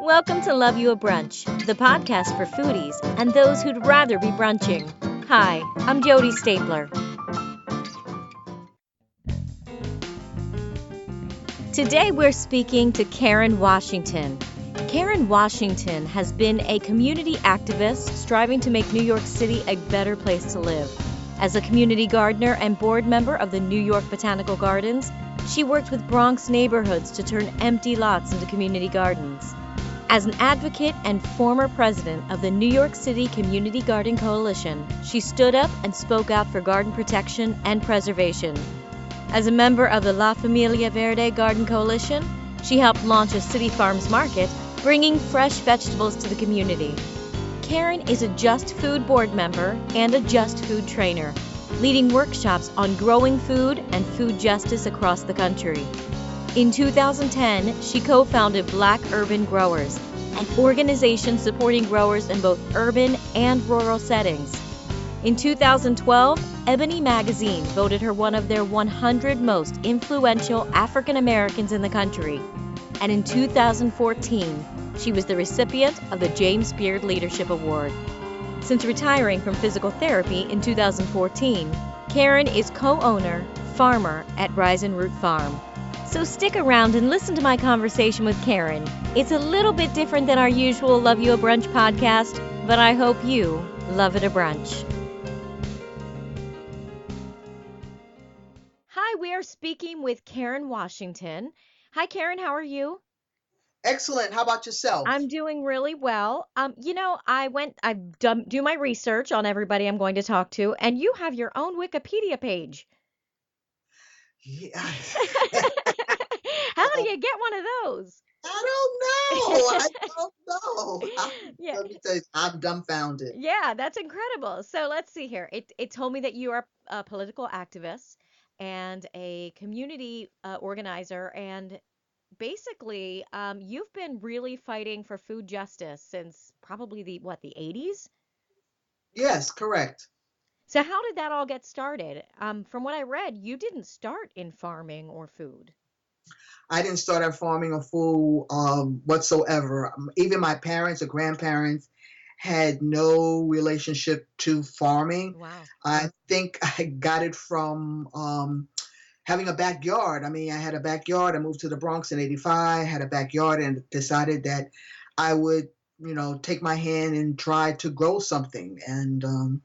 Welcome to Love You a Brunch, the podcast for foodies and those who'd rather be brunching. Hi, I'm Jodi Stapler. Today we're speaking to Karen Washington. Karen Washington has been a community activist striving to make New York City a better place to live. As a community gardener and board member of the New York Botanical Gardens, she worked with Bronx neighborhoods to turn empty lots into community gardens. As an advocate and former president of the New York City Community Garden Coalition, she stood up and spoke out for garden protection and preservation. As a member of the La Familia Verde Garden Coalition, she helped launch a city farms market, bringing fresh vegetables to the community. Karen is a Just Food board member and a Just Food trainer, leading workshops on growing food and food justice across the country. In 2010, she co-founded Black Urban Growers, an organization supporting growers in both urban and rural settings. In 2012, Ebony Magazine voted her one of their 100 most influential African Americans in the country. And in 2014, she was the recipient of the James Beard Leadership Award. Since retiring from physical therapy in 2014, Karen is co-owner, farmer at Rise and Root Farm. So stick around and listen to my conversation with Karen. It's a little bit different than our usual Love You a Brunch podcast, but I hope you love it a brunch. Hi, we are speaking with Karen Washington. Hi, Karen, how are you? Excellent. How about yourself? I'm doing really well. Do my research on everybody I'm going to talk to, and you have your own Wikipedia page. Yeah. How do you get one of those? I don't know. Yeah, Let me tell you, I'm dumbfounded. yeah, that's incredible. So let's see here. It told me that you are a political activist and a community organizer, and basically, you've been really fighting for food justice since probably the 80s? Yes, correct. So how did that all get started? From what I read, you didn't start in farming or food. I didn't start out farming or food whatsoever. Even my parents or grandparents had no relationship to farming. Wow. I think I got it from having a backyard. I mean, I had a backyard. I moved to the Bronx in '85, had a backyard, and decided that I would, take my hand and try to grow something. And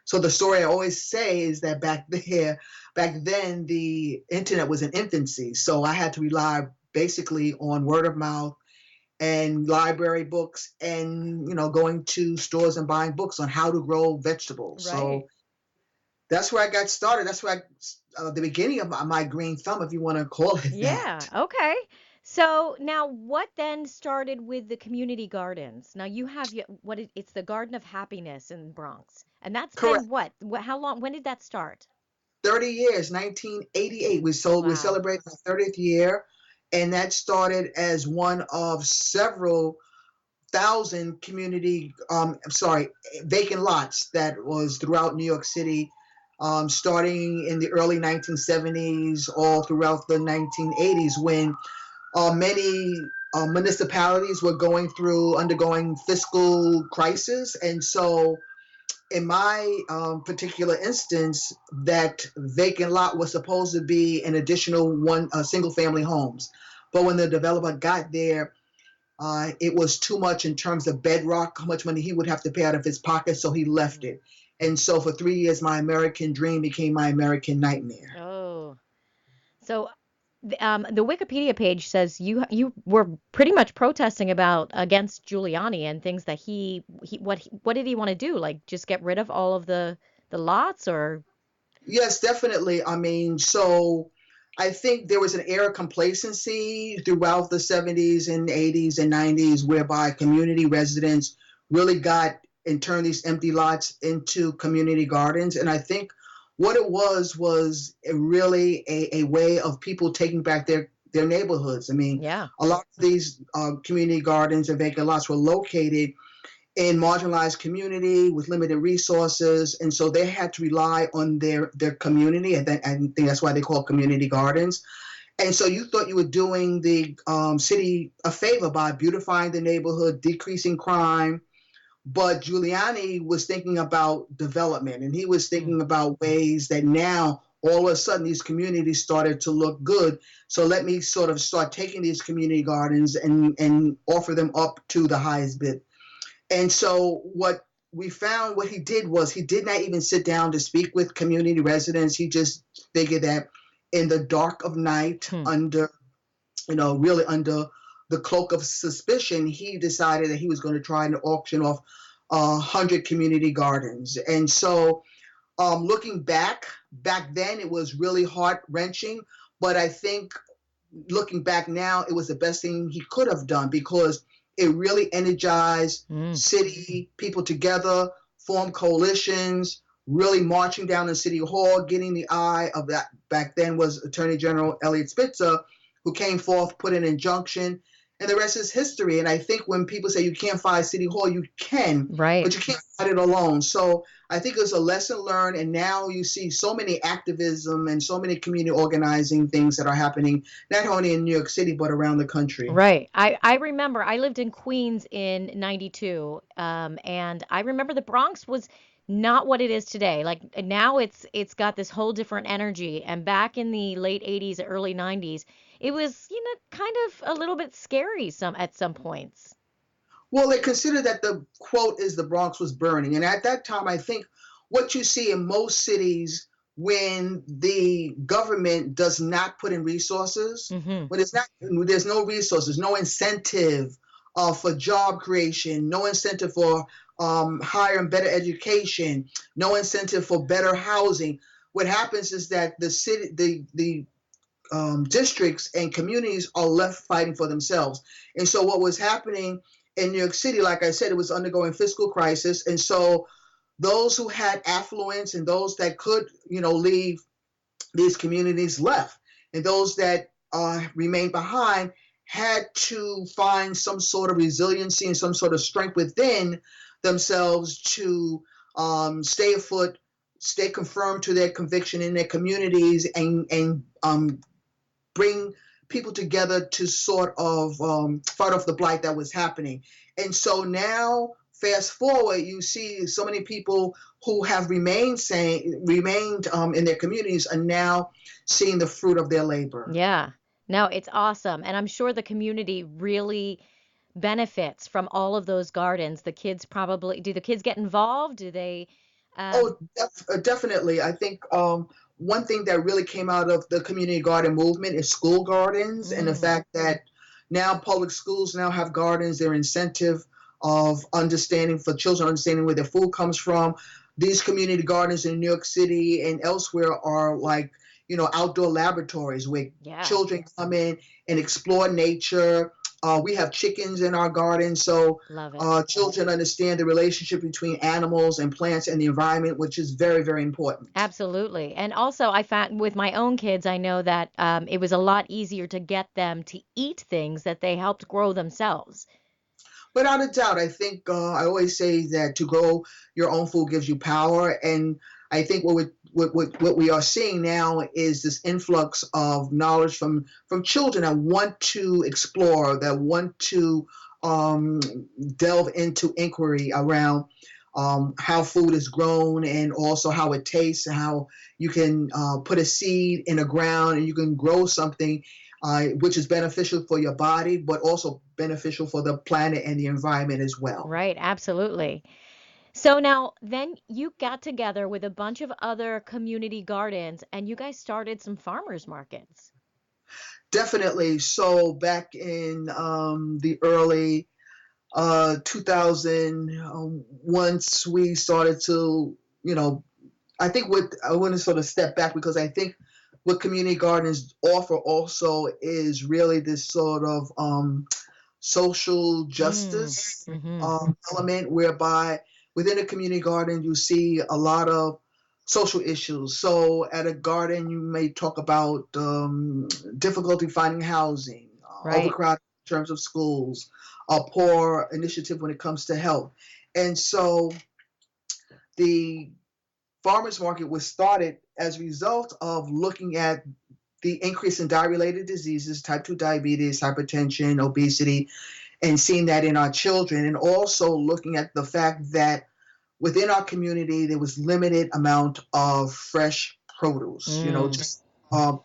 so the story I always say is that back then, the internet was in infancy. So I had to rely basically on word of mouth and library books and, going to stores and buying books on how to grow vegetables. Right. So that's where I got started. That's where the beginning of my green thumb, if you want to call it Yeah, that. okay. So now what then started with the community gardens? Now you have it's the Garden of Happiness in Bronx. And that's been Correct. what? How long? When did that start? 30 years, 1988. We Wow. celebrated our 30th year, and that started as one of several thousand vacant lots that was throughout New York City, starting in the early 1970s, all throughout the 1980s, when many municipalities were undergoing fiscal crisis, and so in my particular instance, that vacant lot was supposed to be an additional single family homes. But when the developer got there, it was too much in terms of bedrock, how much money he would have to pay out of his pocket, so he left it. And so for 3 years, my American dream became my American nightmare. Oh. So the Wikipedia page says you were pretty much protesting about against Giuliani and things that what did he want to do? Like just get rid of all of the lots or Yes, definitely. I mean, so I think there was an air of complacency throughout the 70s and 80s and 90s whereby community residents really got and turned these empty lots into community gardens. And I think what it was really a way of people taking back their neighborhoods. I mean, yeah. a lot of these community gardens and vacant lots were located in marginalized community with limited resources, and so they had to rely on their community, and I think that's why they call community gardens. And so you thought you were doing the city a favor by beautifying the neighborhood, decreasing crime. But Giuliani was thinking about development, and he was Mm. thinking about ways that now all of a sudden these communities started to look good. So let me sort of start taking these community gardens and offer them up to the highest bid. And so what he did was he did not even sit down to speak with community residents. He just figured that in the dark of night, Hmm. under really under the cloak of suspicion, he decided that he was going to try and auction off 100 community gardens. And so, looking back then, it was really heart wrenching. But I think looking back now, it was the best thing he could have done because it really energized Mm. city people together, formed coalitions, really marching down in City Hall, getting the eye of that back then was Attorney General Elliot Spitzer, who came forth, put an injunction, and the rest is history. And I think when people say you can't fight City Hall, you can, Right. but you can't fight it alone. So I think it's a lesson learned, and now you see so many activism and so many community organizing things that are happening not only in New York City but around the country. Right. I remember I lived in Queens in 92, and I remember the Bronx was not what it is today. Like now it's got this whole different energy. And back in the late 80s, early 90s, it was, kind of a little bit scary at some points. Well, they consider that the quote is the Bronx was burning. And at that time, I think what you see in most cities when the government does not put in resources, Hmm. when there's no resources, no incentive for job creation, no incentive for higher and better education, no incentive for better housing. What happens is that the districts and communities are left fighting for themselves. And so what was happening in New York City, like I said, it was undergoing fiscal crisis. And so those who had affluence and those that could, leave these communities left. And those that remained behind had to find some sort of resiliency and some sort of strength within themselves to stay afoot, stay confirmed to their conviction in their communities, and bring people together to sort of fight off the blight that was happening. And so now, fast forward, you see so many people who have remained in their communities are now seeing the fruit of their labor. Yeah. No, it's awesome. And I'm sure the community really benefits from all of those gardens. Do the kids get involved? Do they, um, Oh, definitely. I think one thing that really came out of the community garden movement is school gardens and the mm, fact that now public schools now have gardens. Their incentive of understanding for children, understanding where their food comes from. These community gardens in New York City and elsewhere are like, outdoor laboratories where yeah, children come in and explore nature. We have chickens in our garden, so love it. children understand the relationship between animals and plants and the environment, which is very, very important. Absolutely. And also, I found with my own kids, I know that it was a lot easier to get them to eat things that they helped grow themselves. Without a doubt, I think I always say that to grow your own food gives you power, and I think what we are seeing now is this influx of knowledge from children that want to explore, that want to um, delve into inquiry around how food is grown and also how it tastes, and how you can put a seed in the ground and you can grow something which is beneficial for your body, but also beneficial for the planet and the environment as well. Right, absolutely. So now, then you got together with a bunch of other community gardens and you guys started some farmers markets. Definitely. So back in the early 2000, once we started to, I think what I want to sort of step back because I think what community gardens offer also is really this sort of social Mm, justice mm-hmm. element whereby within a community garden you see a lot of social issues. So at a garden you may talk about difficulty finding housing, Right. overcrowding in terms of schools, a poor initiative when it comes to health. And so the farmers market was started as a result of looking at the increase in diet-related diseases, type 2 diabetes, hypertension, obesity, and seeing that in our children, and also looking at the fact that within our community there was limited amount of fresh produce, just uh,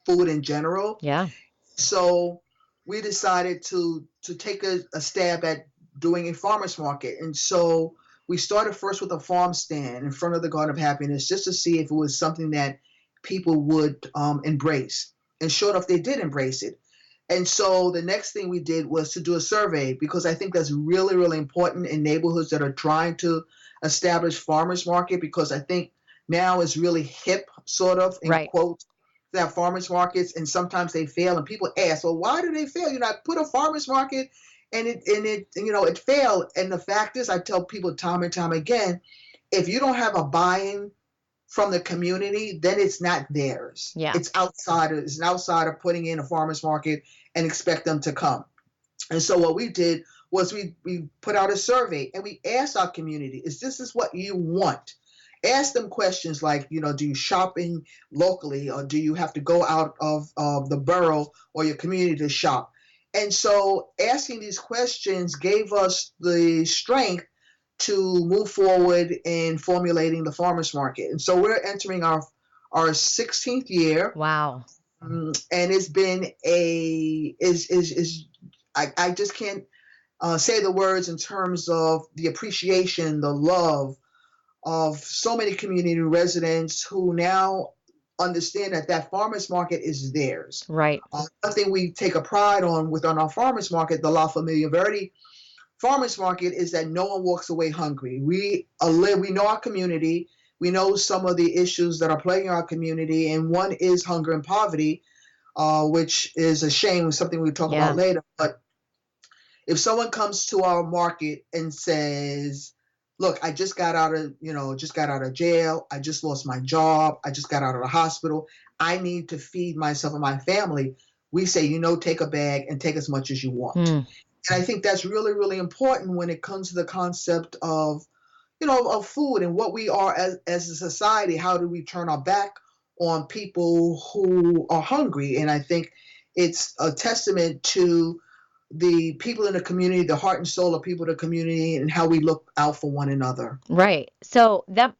food in general. Yeah. So we decided to take a stab at doing a farmers market, and so we started first with a farm stand in front of the Garden of Happiness just to see if it was something that people would embrace. And sure enough, they did embrace it. And so the next thing we did was to do a survey, because I think that's really, really important in neighborhoods that are trying to establish farmers market, because I think now is really hip, sort of, in Right. quotes, to have farmers markets, and sometimes they fail. And people ask, well, why do they fail? I put a farmers market and it failed. And the fact is, I tell people time and time again, if you don't have a buy-in from the community, then it's not theirs. Yeah. It's an outsider putting in a farmer's market and expect them to come. And so what we did was we put out a survey and we asked our community, is what you want? Ask them questions like, do you shop in locally, or do you have to go out of the borough or your community to shop? And so asking these questions gave us the strength to move forward in formulating the farmers market. And so we're entering our 16th year. Wow. And it's been I just can't say the words in terms of the appreciation, the love of so many community residents who now understand that farmers market is theirs. Right. One thing we take a pride on within our farmers market, the La Familia Verde farmers market, is that no one walks away hungry. We know our community. We know some of the issues that are plaguing our community, and one is hunger and poverty, which is a shame, something we'll talk about later. But if someone comes to our market and says, look, I just got out of jail, I just lost my job, I just got out of the hospital, I need to feed myself and my family, we say, take a bag and take as much as you want. And I think that's really, really important when it comes to the concept of food and what we are as a society. How do we turn our back on people who are hungry? And I think it's a testament to the people in the community, the heart and soul of people in the community, and how we look out for one another. Right. So that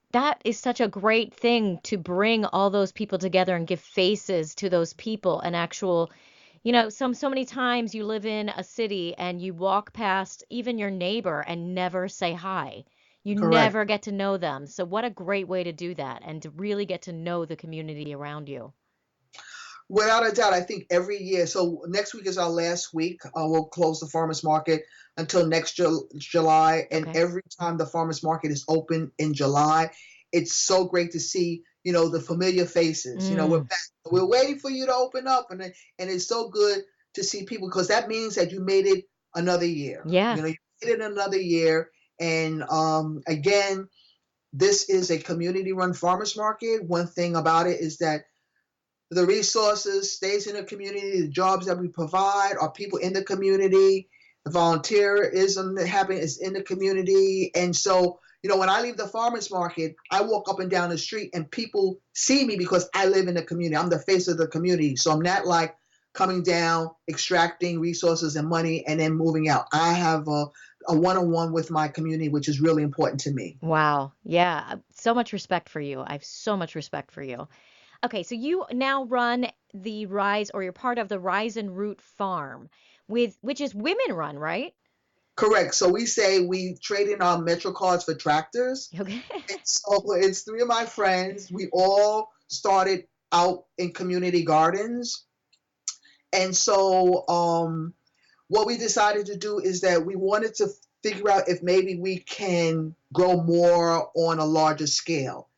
is such a great thing, to bring all those people together and give faces to those people, and actual, so many times you live in a city and you walk past even your neighbor and never say hi. You Correct. never get to know them. So what a great way to do that, and to really get to know the community around you. Without a doubt, I think every year. So next week is our last week. We'll close the farmers market until next July. And Okay. every time the farmers market is open in July, it's so great to see, the familiar faces. We're back. We're waiting for you to open up, and it's so good to see people, because that means that you made it another year. Yeah. You made it another year. And again, this is a community-run farmers market. One thing about it is that the resources stays in the community. The jobs that we provide are people in the community. The volunteerism that happens is in the community. And so, when I leave the farmers market, I walk up and down the street and people see me because I live in the community. I'm the face of the community. So I'm not like coming down, extracting resources and money, and then moving out. I have a one-on-one with my community, which is really important to me. Wow. Yeah. So much respect for you. I have so much respect for you. Okay, so you now run the Rise, or you're part of the Rise and Root Farm, which is women run, right? Correct. So we say we trade in our Metro cards for tractors. Okay. And so it's three of my friends. We all started out in community gardens. And so what we decided to do is that we wanted to figure out if maybe we can grow more on a larger scale.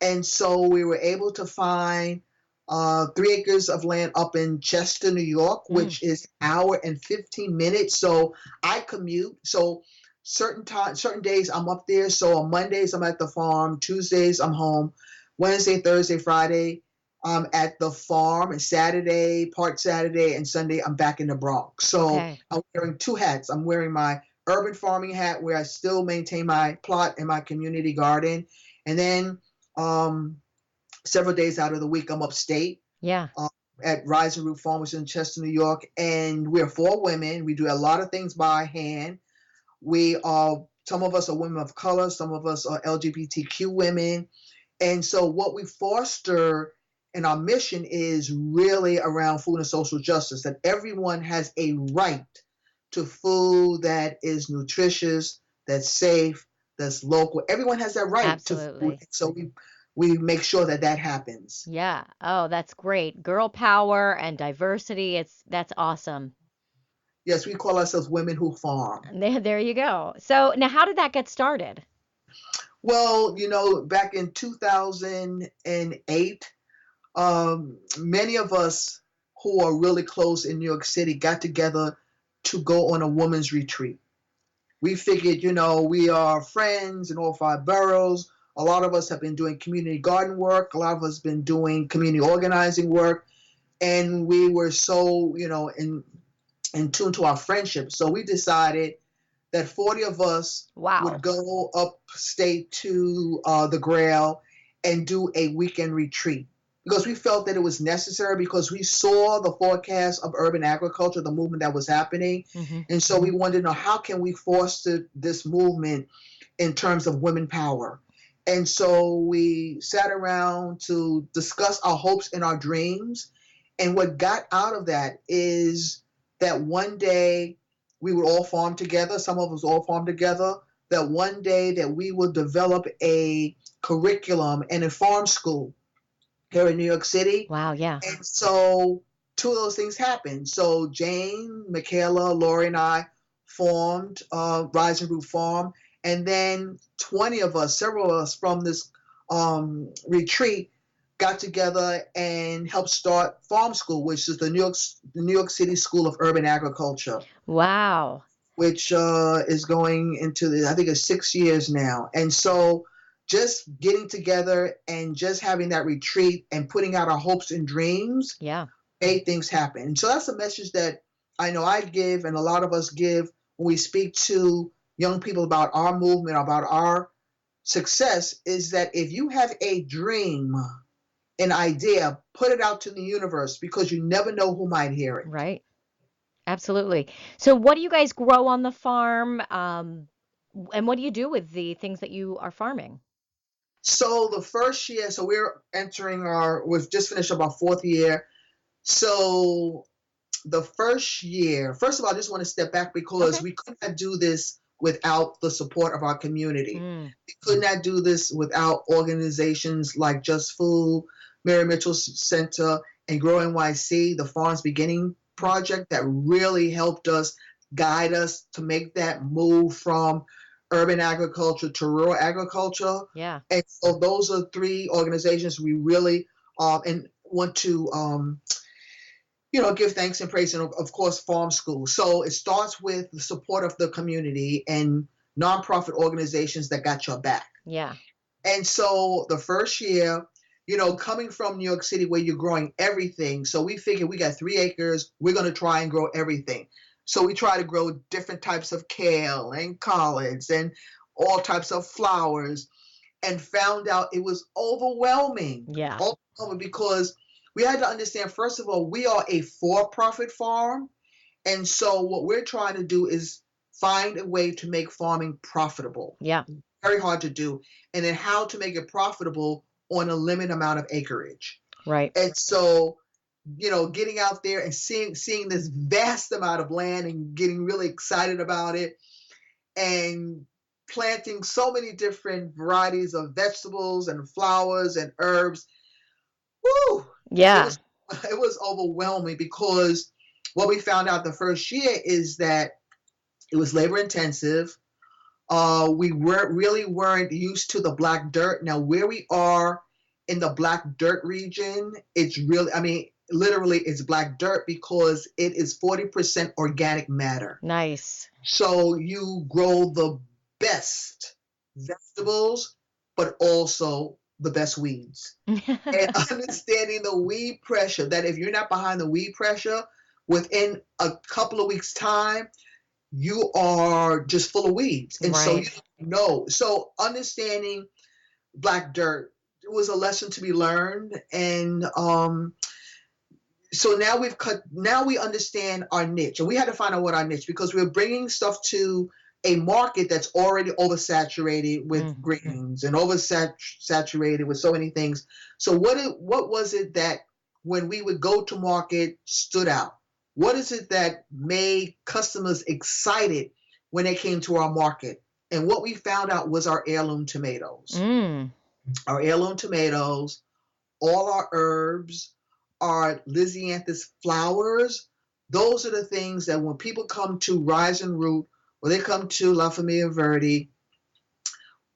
And so we were able to find 3 acres of land up in Chester, New York, which is an hour and 15 minutes. So I commute. So certain days I'm up there. So on Mondays I'm at the farm. Tuesdays I'm home. Wednesday, Thursday, Friday I'm at the farm. And part Saturday, and Sunday I'm back in the Bronx. So Okay. I'm wearing two hats. I'm wearing my urban farming hat, where I still maintain my plot and my community garden. And then several days out of the week I'm upstate. Yeah. at Rise and Root Farm, which is in Chester, New York, and we're four women. We do a lot of things by hand. We are Some of us are women of color, some of us are LGBTQ women, and so what we foster and our mission is really around food and social justice. That everyone has a right to food that is nutritious, that's safe, that's local. Everyone has that right to food. Absolutely. So we make sure that that happens. Yeah. Oh, that's great. Girl power and diversity. That's awesome. Yes, we call ourselves women who farm. And there you go. So now how did that get started? Well, back in 2008, many of us who are really close in New York City got together to go on a women's retreat. We figured, we are friends in all five boroughs. A lot of us have been doing community garden work. A lot of us have been doing community organizing work. And we were so, in tune to our friendship. So we decided that 40 of us would Wow. go upstate to the Grail and do a weekend retreat because we felt that it was necessary because we saw the forecast of urban agriculture, the movement that was happening. Hmm. And so we wanted to know how can we foster this movement in terms of women power. And so we sat around to discuss our hopes and our dreams. And what got out of that is that one day we would all farm together. Some of us all farm together. That one day that we would develop a curriculum and a farm school here in New York City. Wow, yeah. And so two of those things happened. So Jane, Michaela, Lori, and I formed Rise and Root Farm. And then 20 of us, several of us from this retreat, got together and helped start Farm School, which is the New York City School of Urban Agriculture, Wow. which is going into I think it's 6 years now. And so just getting together and just having that retreat and putting out our hopes and dreams Yeah. made things happen. And so that's a message that I know I give and a lot of us give when we speak to young people about our movement, about our success, is that if you have a dream, an idea, put it out to the universe because you never know who might hear it. Right. Absolutely. So what do you guys grow on the farm? And what do you do with the things that you are farming? So the first year, so we've just finished up our fourth year. So the first year, first of all, I just want to step back because Okay. we could not do this without the support of our community. Mm. We could not do this without organizations like Just Food, Mary Mitchell Center, and Grow NYC, the Farms Beginning Project that really helped us guide us to make that move from urban agriculture to rural agriculture. Yeah. And so those are three organizations we really and want to give thanks and praise, and of course, Farm School. So it starts with the support of the community and nonprofit organizations that got your back. Yeah. And so the first year, coming from New York City where you're growing everything, so we figured we got 3 acres, we're going to try and grow everything. So we try to grow different types of kale and collards and all types of flowers and found out it was Yeah. overwhelming because we had to understand, first of all, we are a for-profit farm. And so what we're trying to do is find a way to make farming profitable. Yeah. Very hard to do. And then how to make it profitable on a limited amount of acreage. Right. And so, getting out there and seeing this vast amount of land and getting really excited about it and planting so many different varieties of vegetables and flowers and herbs. Woo! It Yeah. was it was overwhelming because what we found out the first year is that it was labor intensive. We weren't used to the black dirt. Now, where we are in the black dirt region, it's really, I mean, literally, it's black dirt because it is 40% organic matter. Nice. So you grow the best vegetables, but also the best weeds. And understanding the weed pressure, that if you're not behind the weed pressure, within a couple of weeks' time, you are just full of weeds. And so Right. you don't know. So understanding black dirt was a lesson to be learned. And So now we understand our niche, and we had to find out what our niche, because we're bringing stuff to a market that's already oversaturated with grains and oversaturated with so many things. So what was it that when we would go to market stood out? What is it that made customers excited when they came to our market? And what we found out was our heirloom tomatoes. Our heirloom tomatoes, all our herbs, our Lysianthus flowers. Those are the things that when people come to Rise and Root, or they come to La Familia Verde,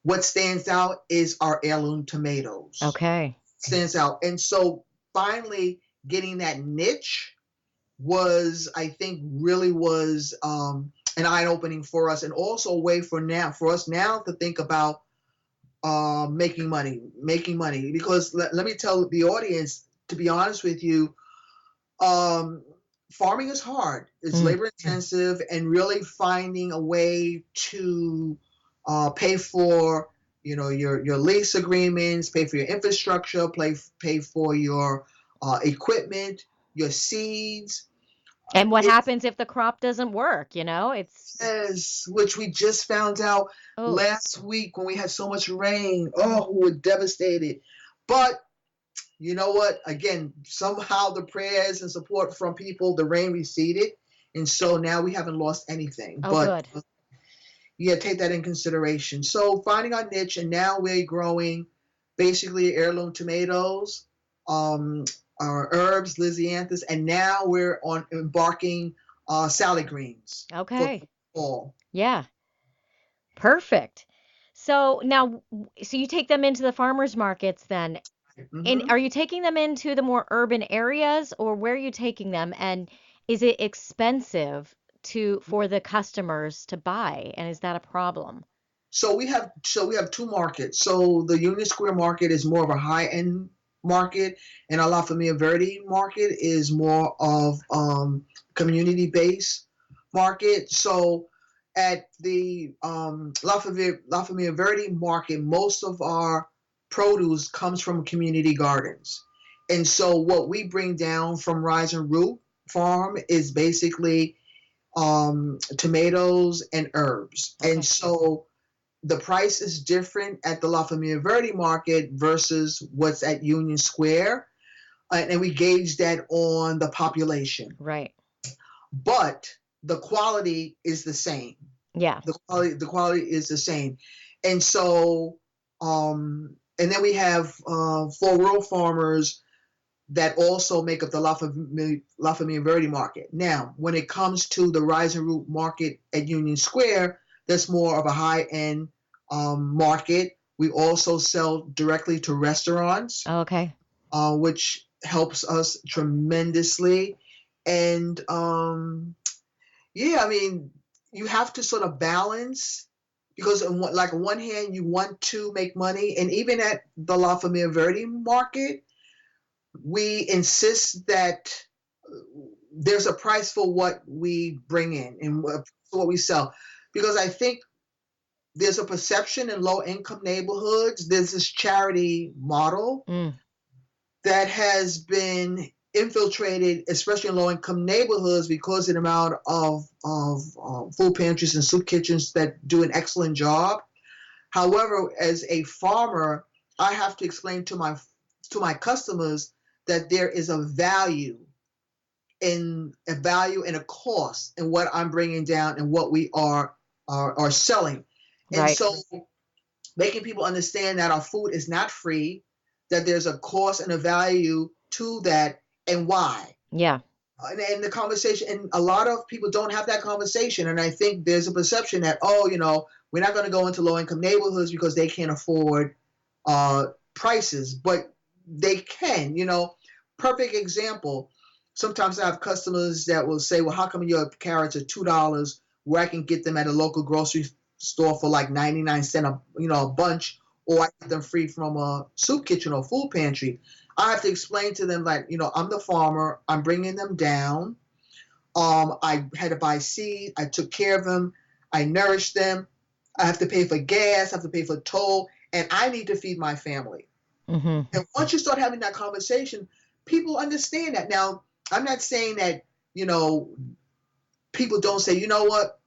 what stands out is our heirloom tomatoes. Okay. Stands out. And so finally getting that niche was, I think, really was an eye opening for us, and also a way for us now to think about making money. Because let me tell the audience, to be honest with you, farming is hard. It's labor intensive, and really finding a way to pay for your lease agreements, pay for your infrastructure, pay for your equipment, your seeds. And what happens if the crop doesn't work? It's Which we just found out last week when we had so much rain. Oh, we were devastated. But you know what? Again, somehow the prayers and support from people, the rain receded, and so now we haven't lost anything. Good. Yeah, take that in consideration. So finding our niche, and now we're growing basically heirloom tomatoes, our herbs, Lysianthus, and now we're embarking salad greens. Okay. For fall. Yeah. Perfect. So now, so you take them into the farmers markets then. And are you taking them into the more urban areas, or where are you taking them? And is it expensive for the customers to buy? And is that a problem? So we have two markets. So the Union Square market is more of a high end market, and our La Familia Verde market is more of community based market. So at the La Familia Verde market, most of our produce comes from community gardens. And so what we bring down from Rise and Root Farm is basically tomatoes and herbs. Okay. And so the price is different at the La Familia Verde market versus what's at Union Square. And we gauge that on the population. Right. But the quality is the same. Yeah. The quality is the same. And so, and then we have 4 rural farmers that also make up the La Familia Verde market. Now, when it comes to the Rise and Root market at Union Square, that's more of a high-end market. We also sell directly to restaurants. Okay. Which helps us tremendously. And yeah, I mean, you have to sort of balance, because on one hand, you want to make money, and even at the La Familia Verde market, we insist that there's a price for what we bring in and what we sell, because I think there's a perception in low income neighborhoods. There's this charity model that has been infiltrated, especially in low income neighborhoods, because of the amount of food pantries and soup kitchens that do an excellent job. However, as a farmer, I have to explain to my customers that there is a value and a cost in what I'm bringing down and what we are selling. And Right. so making people understand that our food is not free, that there's a cost and a value to that, and why. Yeah. And the conversation, and a lot of people don't have that conversation. And I think there's a perception that, we're not going to go into low income neighborhoods because they can't afford prices, but they can. Perfect example. Sometimes I have customers that will say, well, how come your carrots are $2 where I can get them at a local grocery store for like 99 cents a bunch, or I get them free from a soup kitchen or food pantry. I have to explain to them, like, I'm the farmer, I'm bringing them down. I had to buy seed, I took care of them, I nourished them, I have to pay for gas, I have to pay for toll, and I need to feed my family. And once you start having that conversation, people understand that. Now, I'm not saying that, you know, people don't say, you know what,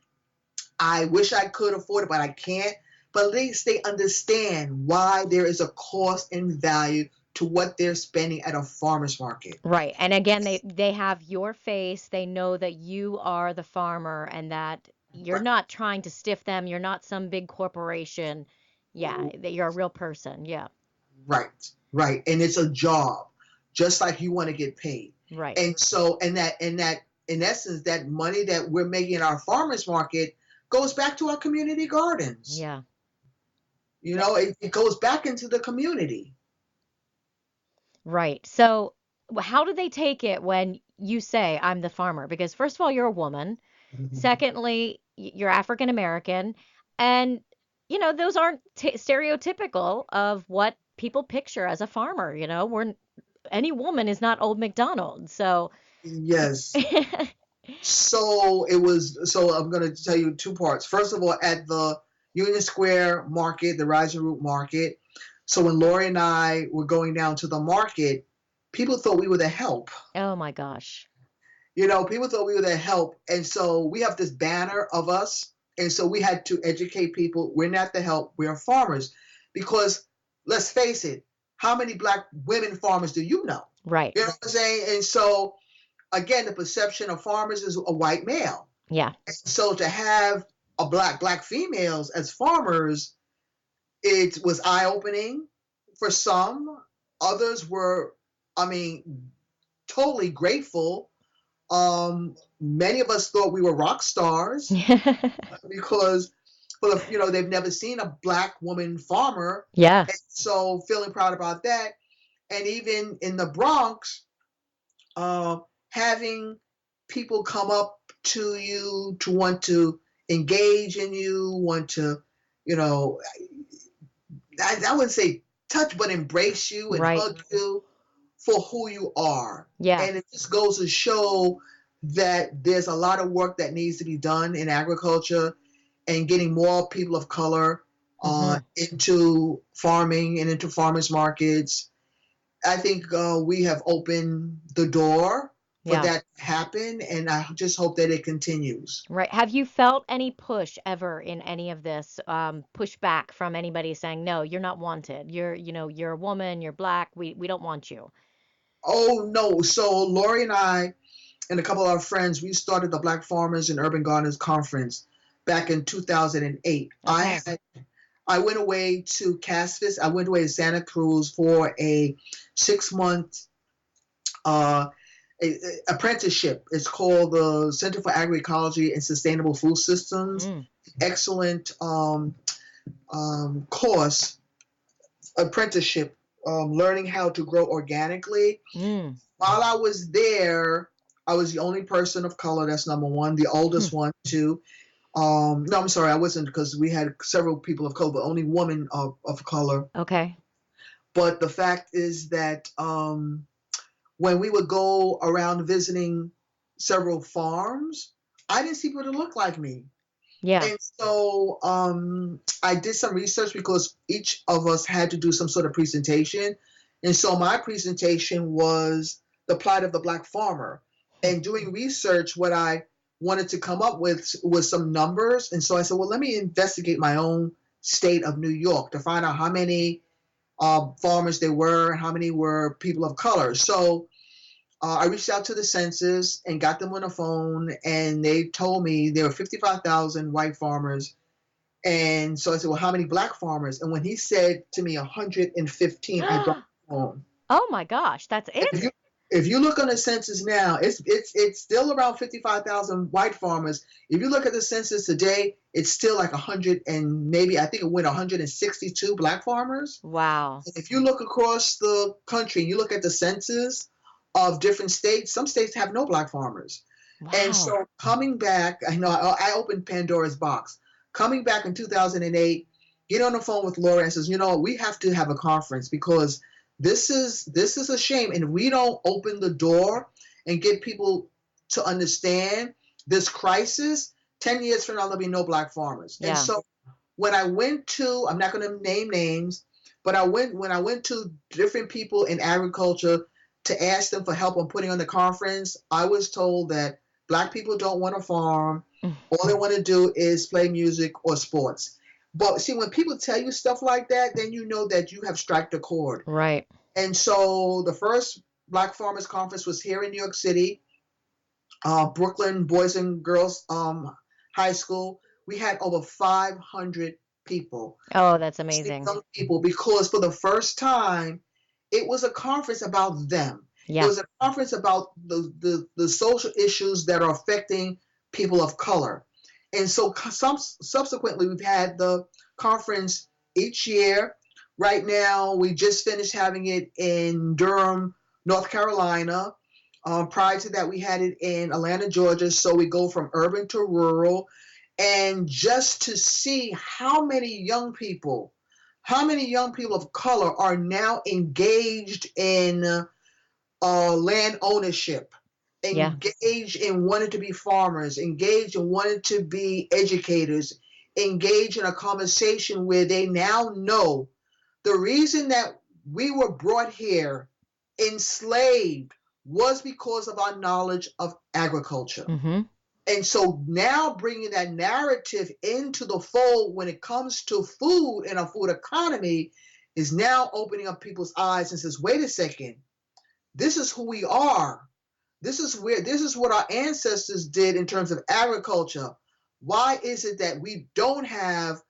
I wish I could afford it, but I can't. But at least they understand why there is a cost and value to what they're spending at a farmer's market. Right. And again, they have your face. They know that you are the farmer and that you're Right. not trying to stiff them. You're not some big corporation. Yeah, that you're a real person. Yeah. Right, right. And it's a job, just like you want to get paid. Right. And so, and that, in essence, that money that we're making in our farmers market goes back to our community gardens. Yeah. You Eh, know, it goes back into the community. Right. So, how do they take it when you say I'm the farmer? Because first of all, you're a woman. Secondly, you're African American, and those aren't stereotypical of what people picture as a farmer. We're any woman is not Old MacDonald. So, Yes. So I'm going to tell you two parts. First of all, at the Union Square market, the Rising Root market. So when Lori and I were going down to the market, people thought we were the help. oh my gosh. You know, people thought we were the help. And so we have this banner of us. And so we had to educate people. We're not the help. We're farmers. Because let's face it, how many black women farmers do you know? Right. You know what I'm saying? And so again, the perception of farmers is a white male. Yeah. And so to have a black females as farmers, it was eye opening for some. Others were, I mean, totally grateful. Many of us thought we were rock stars because, well, you know, they've never seen a black woman farmer, Yeah. and so feeling proud about that. And even in the Bronx, uh, having people come up to you to want to engage in you, want to, you know, I wouldn't say touch, but embrace you and Right. hug you for who you are. Yeah. And it just goes to show that there's a lot of work that needs to be done in agriculture and getting more people of color Hmm. into farming and into farmers markets. I think we have opened the door for Yeah. that to happen, and I just hope that it continues. Right. Have you felt any push ever in any of this, pushback from anybody saying, no, you're not wanted. You're a woman, you're black. We don't want you. Oh no! So Lori and I and a couple of our friends, we started the Black Farmers and Urban Gardeners Conference back in 2008. Okay. I went away to Caspis. I went away to Santa Cruz for a 6 month uh, apprenticeship. It's called the Center for Agroecology and Sustainable Food Systems. Mm. Excellent course, apprenticeship, learning how to grow organically. Mm. While I was there, I was the only person of color. That's number one. The Hmm. oldest one, too. No, I'm sorry, I wasn't because we had several people of color, but only women of color. Okay. But the fact is that when we would go around visiting several farms, I didn't see people that looked like me. Yeah. And so I did some research because each of us had to do some sort of presentation. And so my presentation was the plight of the black farmer. Hmm. And doing research, what I wanted to come up with was some numbers. And so I said, well, let me investigate my own state of New York to find out how many farmers there were and how many were people of color. So I reached out to the census and got them on the phone, and they told me there were 55,000 white farmers. And so I said, well, how many black farmers? And when he said to me 115, I dropped the phone. Oh my gosh, that's If it? you if you look on the census now, it's still around 55,000 white farmers. If you look at the census today, it's still like 100 and maybe I think it went 162 black farmers. Wow. If you look across the country, you look at the census of different states, some states have no black farmers. And Wow. so coming back, I know I opened Pandora's box. Coming back in 2008, get on the phone with Laura and says, you know, we have to have a conference because this is a shame. And if we don't open the door and get people to understand this crisis, 10 years from now, there'll be no black farmers. And Yeah. so when I went to, I'm not going to name names, but when I went to different people in agriculture, to ask them for help on putting on the conference, I was told that Black people don't want to farm. All they want to do is play music or sports. But see, when people tell you stuff like that, then you know that you have struck a chord. Right. And so the first Black Farmers Conference was here in New York City, Brooklyn Boys and Girls High School. We had over 500 people, Oh, that's amazing. young people, because for the first time, it was a conference about them. It Yeah. was a conference about the social issues that are affecting people of color. And so subsequently, we've had the conference each year. Right now, we just finished having it in Durham, North Carolina. Prior to that, we had it in Atlanta, Georgia. So we go from urban to rural. And just to see how many young people of color are now engaged in land ownership, Yeah. engaged in wanting to be farmers, engaged in wanting to be educators, engaged in a conversation where they now know the reason that we were brought here enslaved was because of our knowledge of agriculture. Mm-hmm. And so now bringing that narrative into the fold when it comes to food and a food economy is now opening up people's eyes and says, wait a second, this is who we are. This is what our ancestors did in terms of agriculture. Why is it that we don't have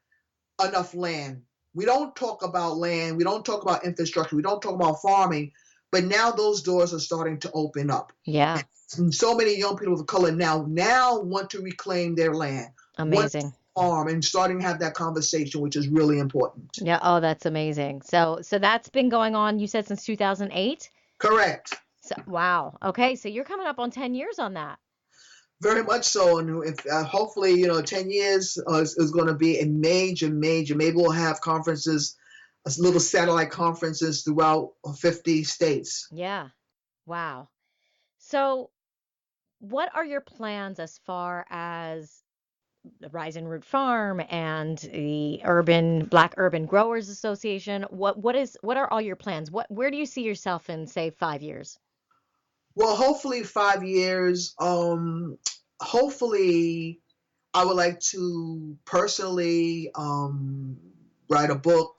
enough land? We don't talk about land. We don't talk about infrastructure. We don't talk about farming. But now those doors are starting to open up. Yeah. And so many young people of color now want to reclaim their land, want to Amazing. farm, and starting to have that conversation, which is really important. Yeah. Oh, that's amazing. So that's been going on, you said, since 2008? Correct. So, wow. Okay. So you're coming up on 10 years on that. Very much so. And if, hopefully, 10 years is going to be a major, major. Maybe we'll have conferences, little satellite conferences throughout 50 states. Yeah. Wow. So what are your plans as far as the Rise and Root Farm and the Black Urban Growers Association? What are all your plans? Where do you see yourself in, say, 5 years? Well, hopefully 5 years. Hopefully I would like to personally write a book,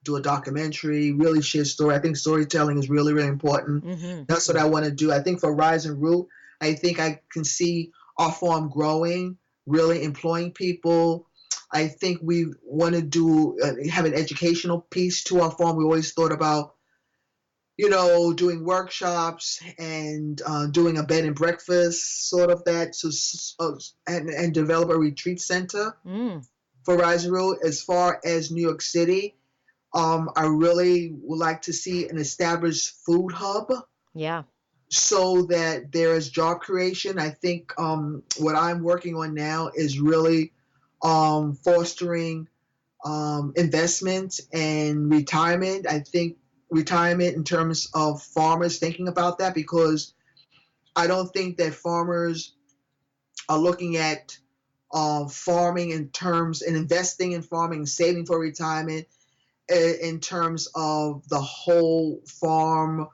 do a documentary, really share story. I think storytelling is really, really important. Mm-hmm. That's what I want to do. I think for Rise and Root, I think I can see our farm growing, really employing people. I think we want to have an educational piece to our farm. We always thought about doing workshops and doing a bed and breakfast, sort of that, and develop a retreat center Mm. for Rise and Root. As far as New York City, I really would like to see an established food hub Yeah. so that there is job creation. I think what I'm working on now is really fostering investment and retirement. I think retirement in terms of farmers thinking about that, because I don't think that farmers are looking at farming in terms and investing in farming, saving for retirement in terms of the whole farm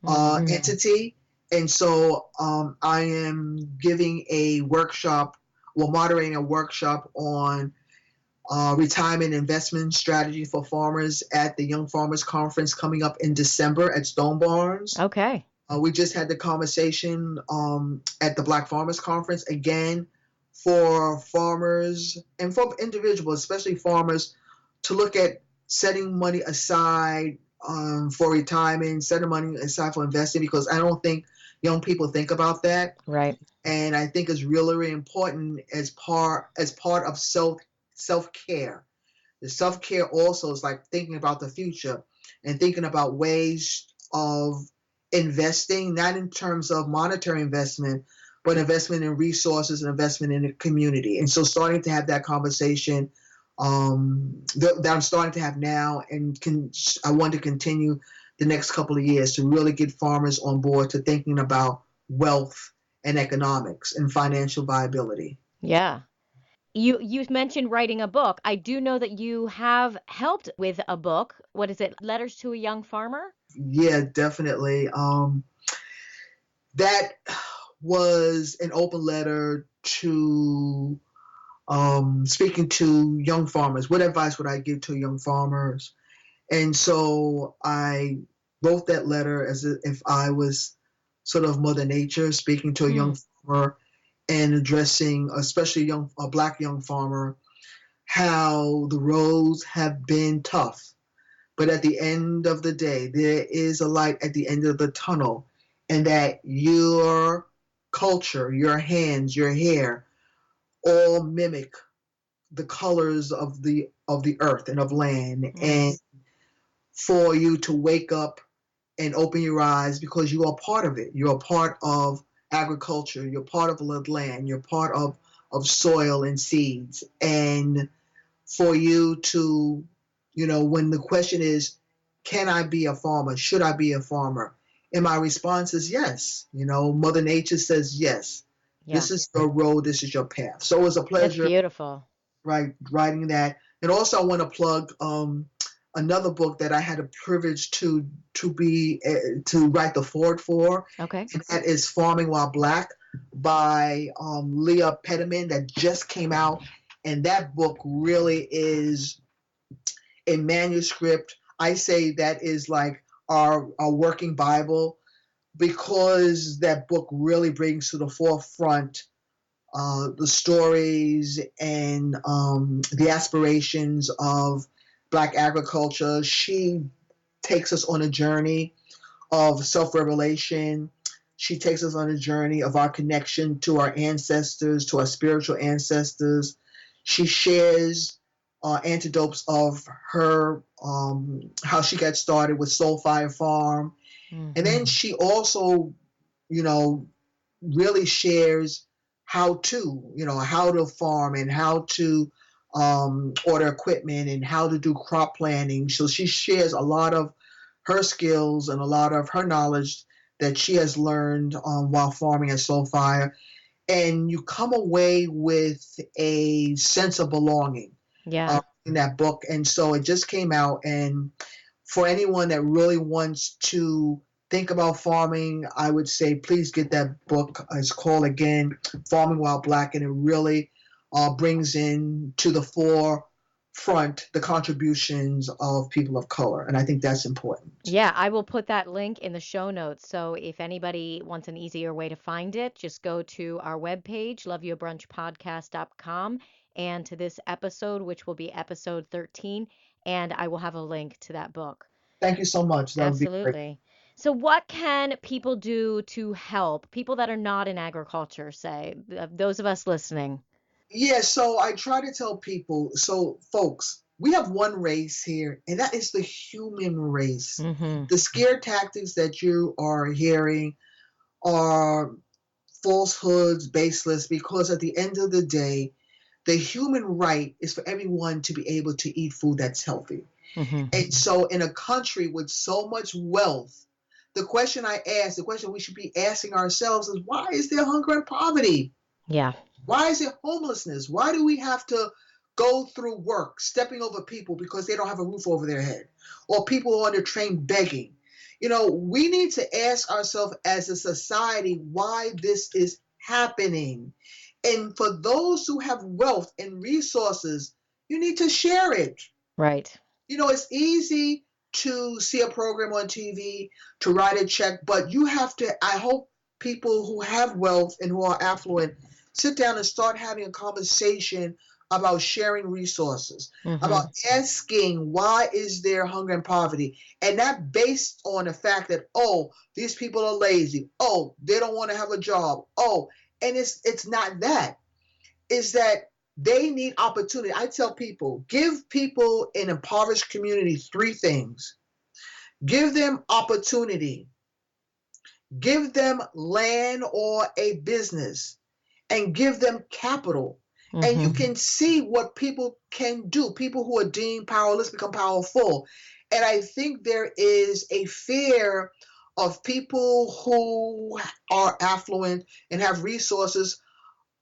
Mm-hmm. entity. And so I am giving a workshop, well, moderating a workshop on retirement investment strategy for farmers at the Young Farmers Conference coming up in December at Stone Barns. Okay. We just had the conversation at the Black Farmers Conference again for farmers and for individuals, especially farmers, to look at setting money aside for retirement, setting money aside for investing, because I don't think young people think about that. Right. And I think it's really, really important as part of self-care. The self-care also is like thinking about the future and thinking about ways of investing, not in terms of monetary investment, but investment in resources and investment in the community. And so starting to have that conversation that I'm starting to have now, and I want to continue the next couple of years to really get farmers on board to thinking about wealth and economics and financial viability. Yeah. You mentioned writing a book. I do know that you have helped with a book. What is it? Letters to a Young Farmer? Yeah, definitely. that was an open letter to speaking to young farmers. What advice would I give to young farmers? And so I wrote that letter as if I was sort of Mother Nature speaking to a Hmm. young farmer and addressing, especially a black young farmer, how the roads have been tough. But at the end of the day, there is a light at the end of the tunnel, and that your culture, your hands, your hair, all mimic the colors of the earth and of land, Mm. and for you to wake up and open your eyes because you are part of it. You're a part of agriculture. You're part of the land. You're part of soil and seeds. And for you to, when the question is, can I be a farmer? Should I be a farmer? And my response is yes. Mother Nature says yes. Yeah. This is your road. This is your path. So it was a That's pleasure, beautiful. right, writing that. And also, I want to plug another book that I had a privilege to write the forward for, Okay. and that is Farming While Black by Leah Peterman that just came out. And that book really is a manuscript. I say that is like our working Bible because that book really brings to the forefront the stories and the aspirations of Black agriculture. She takes us on a journey of self revelation. She takes us on a journey of our connection to our ancestors, to our spiritual ancestors. She shares antidotes of her, how she got started with Soul Fire Farm. Mm. And then she also, you know, really shares how to farm and how to order equipment and how to do crop planning. So she shares a lot of her skills and a lot of her knowledge that she has learned while farming at Soulfire. And you come away with a sense of belonging Yeah. in that book. And so it just came out. And for anyone that really wants to think about farming, I would say please get that book. It's called again Farming While Black, and it really brings in to the forefront the contributions of people of color, and I think that's important. Yeah, I will put that link in the show notes. So if anybody wants an easier way to find it, just go to our webpage, loveyouabrunchpodcast.com, and to this episode, which will be episode 13, and I will have a link to that book. Thank you so much. That would be great. Absolutely. So what can people do to help people that are not in agriculture, say, those of us listening? Yeah, so I try to tell people, so folks, we have one race here, and that is the human race. Mm-hmm. The scare tactics that you are hearing are falsehoods, baseless, because at the end of the day, the human right is for everyone to be able to eat food that's healthy. Mm-hmm. And so, in a country with so much wealth, the question we should be asking ourselves is why is there hunger and poverty? Yeah. Why is there homelessness? Why do we have to go through work stepping over people because they don't have a roof over their head? Or people on the train begging? We need to ask ourselves as a society why this is happening. And for those who have wealth and resources, you need to share it. Right. It's easy to see a program on TV, to write a check, but you have to, I hope people who have wealth and who are affluent sit down and start having a conversation about sharing resources, Mm-hmm. about asking why is there hunger and poverty, and not based on the fact that, oh, these people are lazy, oh, they don't want to have a job, oh, and it's not that. Is that they need opportunity. I tell people, give people in impoverished communities three things. Give them opportunity, give them land or a business, and give them capital. And Mm-hmm. you can see what people can do. People who are deemed powerless become powerful. And I think there is a fear of people who are affluent and have resources.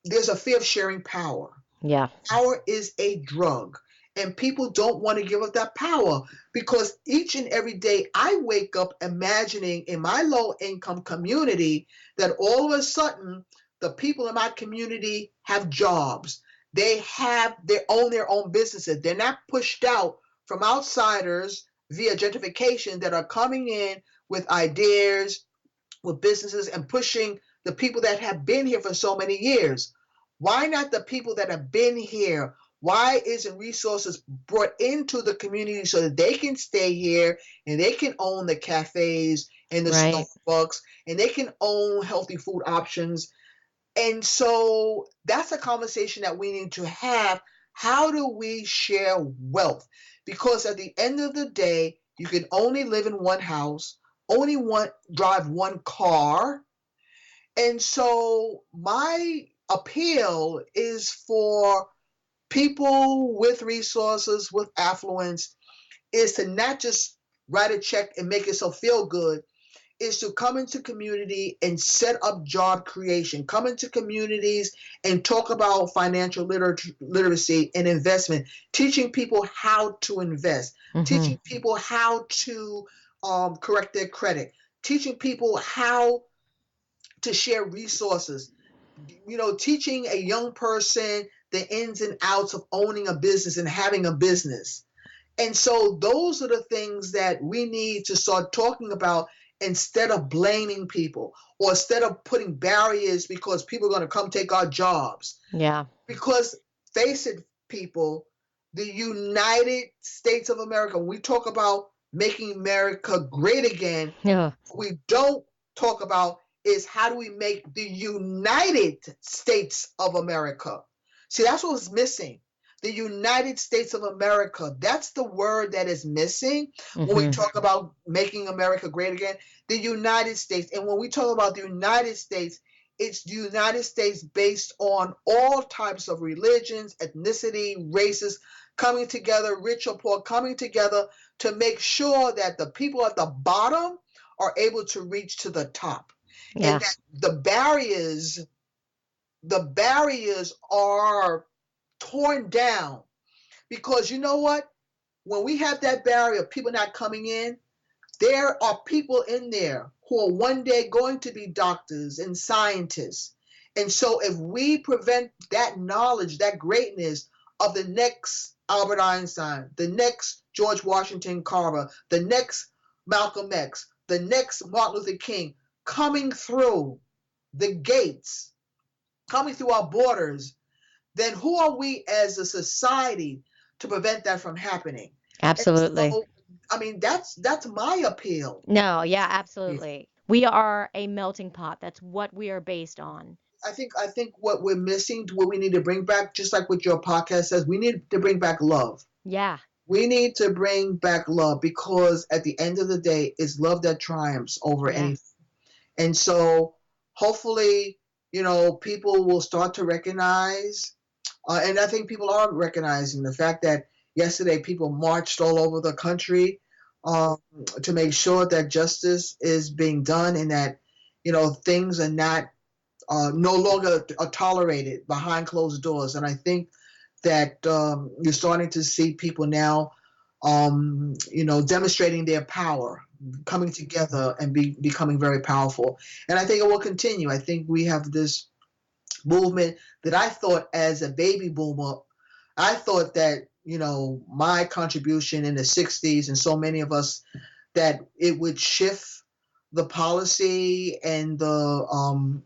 There's a fear of sharing power. Yeah. Power is a drug. And people don't want to give up that power because each and every day I wake up imagining in my low income community that all of a sudden the people in my community have jobs. They own their own businesses. They're not pushed out from outsiders via gentrification that are coming in with ideas, with businesses, and pushing the people that have been here for so many years. Why not the people that have been here? Why isn't resources brought into the community so that they can stay here and they can own the cafes and the Right. Starbucks and they can own healthy food options? And so that's a conversation that we need to have. How do we share wealth? Because at the end of the day, you can only live in one house, only drive one car. And so my appeal is for people with resources, with affluence, is to not just write a check and make yourself feel good, is to come into community and set up job creation, come into communities and talk about financial literacy and investment, teaching people how to invest, Mm-hmm. teaching people how to correct their credit, teaching people how to share resources, teaching a young person the ins and outs of owning a business and having a business. And so those are the things that we need to start talking about instead of blaming people or instead of putting barriers because people are going to come take our jobs. Yeah. Because face it, people, the United States of America, when we talk about making America great again, Yeah. we don't talk about is how do we make the United States of America. See, that's what's missing. The United States of America. That's the word that is missing when we Mm-hmm. talk about making America great again. The United States. And when we talk about the United States, it's the United States based on all types of religions, ethnicity, races coming together, rich or poor, coming together to make sure that the people at the bottom are able to reach to the top, and Yeah. that the barriers are torn down. Because you know what, when we have that barrier of people not coming in, there are people in there who are one day going to be doctors and scientists. And so if we prevent that knowledge, that greatness of the next Albert Einstein, the next George Washington Carver, the next Malcolm X, the next Martin Luther King coming through the gates, coming through our borders, then who are we as a society to prevent that from happening? And Absolutely. so, I mean, that's my appeal. No, yeah, absolutely. We are a melting pot. That's what we are based on. I think what we're missing, what we need to bring back, just like what your podcast says, we need to bring back love. Yeah. We need to bring back love because at the end of the day, it's love that triumphs over anything. Yes. And so hopefully, people will start to recognize, and I think people are recognizing the fact that yesterday people marched all over the country um, to make sure that justice is being done and that, things are not no longer are tolerated behind closed doors. And I think that you're starting to see people now, demonstrating their power, coming together and becoming very powerful. And I think it will continue. I think we have this movement that I thought as a baby boomer, I thought that, my contribution in the 60s and so many of us, that it would shift the policy and the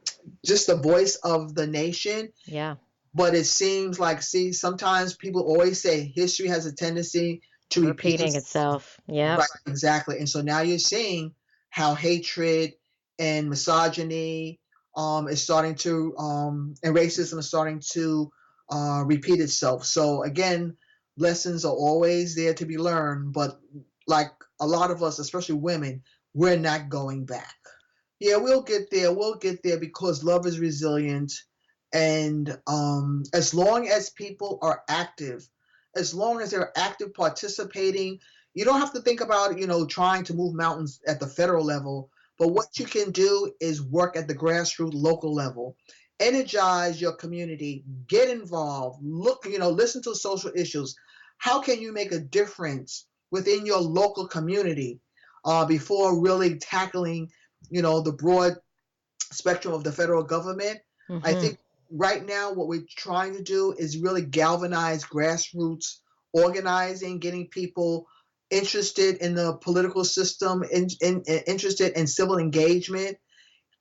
just the voice of the nation. Yeah. But it seems like, see, sometimes people always say history has a tendency to repeat Repeating itself. itself. Yep. Right, exactly. And so now you're seeing how hatred and misogyny is starting to and racism is starting to repeat itself. So again, lessons are always there to be learned, but like a lot of us, especially women, we're not going back. Yeah, we'll get there. We'll get there because love is resilient. And as long as people are active, as long as they're active participating, you don't have to think about, trying to move mountains at the federal level. But what you can do is work at the grassroots local level. Energize your community, get involved, look, listen to social issues. how can you make a difference within your local community before really tackling, the broad spectrum of the federal government. I Mm-hmm. think right now what we're trying to do is really galvanize grassroots organizing, getting people interested in the political system, interested in civil engagement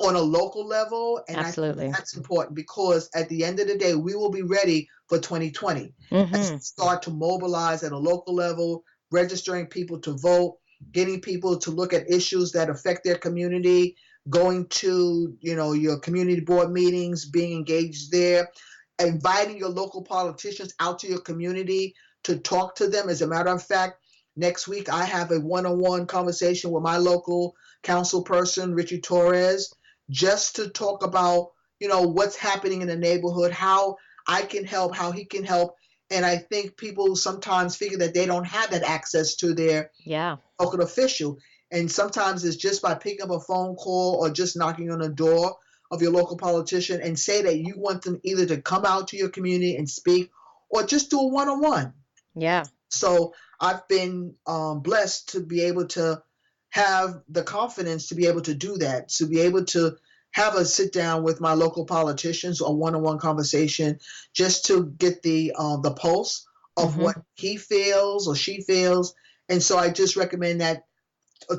on a local level. And I think Absolutely. that's important because at the end of the day, we will be ready for 2020 as Mm-hmm. we start to mobilize at a local level, registering people to vote, getting people to look at issues that affect their community, going to, your community board meetings, being engaged there, inviting your local politicians out to your community to talk to them. As a matter of fact, next week I have a one-on-one conversation with my local council person, Richie Torres, just to talk about, what's happening in the neighborhood, how I can help, how he can help. And I think people sometimes figure that they don't have that access to their Yeah. local official. And sometimes it's just by picking up a phone call or just knocking on the door of your local politician and say that you want them either to come out to your community and speak or just do a one-on-one. Yeah. So I've been blessed to be able to have the confidence to be able to do that, to be able to have a sit down with my local politicians, a one-on-one conversation, just to get the pulse of Mm-hmm. what he feels or she feels. And so I just recommend that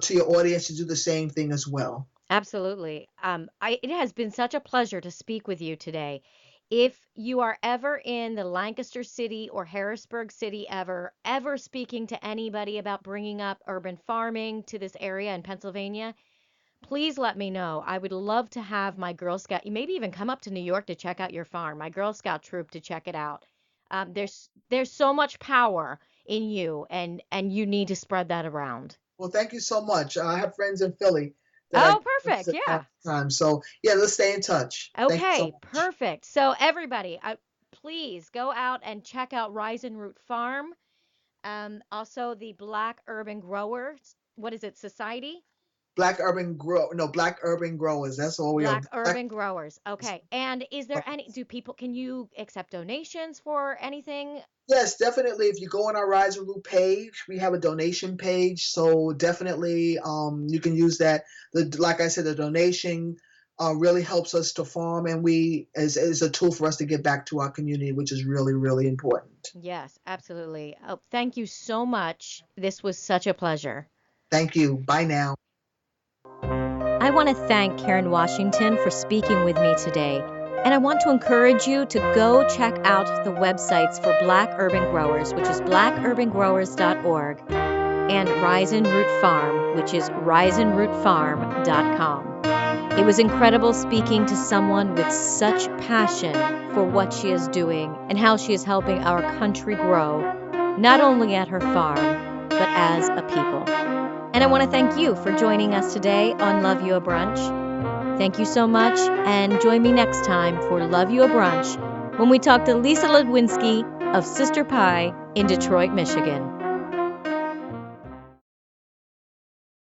to your audience to do the same thing as well. Absolutely. It has been such a pleasure to speak with you today. If you are ever in the Lancaster City or Harrisburg City ever speaking to anybody about bringing up urban farming to this area in Pennsylvania, please let me know. I would love to have my Girl Scout, you maybe even come up to New York to check out your farm, my Girl Scout troop to check it out. There's so much power in you, and you need to spread that around. Well, thank you so much. I have friends in Philly that I Oh, perfect. visit all Yeah. the time. So yeah, let's stay in touch. Thank you so Okay, much. perfect. So everybody, please go out and check out Rise and Root Farm. Also the Black Urban Growers. What is it? Society? Black urban growers. That's all we are. Black Urban Growers. Okay. And is there any, can you accept donations for anything? Yes, definitely. If you go on our Rise and Root page, we have a donation page. So definitely, you can use that. Like I said, the donation really helps us to farm, and we is a tool for us to get back to our community, which is really, really important. Yes, absolutely. Oh, thank you so much. This was such a pleasure. Thank you. Bye now. I want to thank Karen Washington for speaking with me today. And I want to encourage you to go check out the websites for Black Urban Growers, which is blackurbangrowers.org, and Rise and Root Farm, which is riseandrootfarm.com. It was incredible speaking to someone with such passion for what she is doing and how she is helping our country grow, not only at her farm, but as a people. And I want to thank you for joining us today on Love You a Brunch. Thank you so much, and join me next time for Love You a Brunch when we talk to Lisa Ludwinski of Sister Pie in Detroit, Michigan.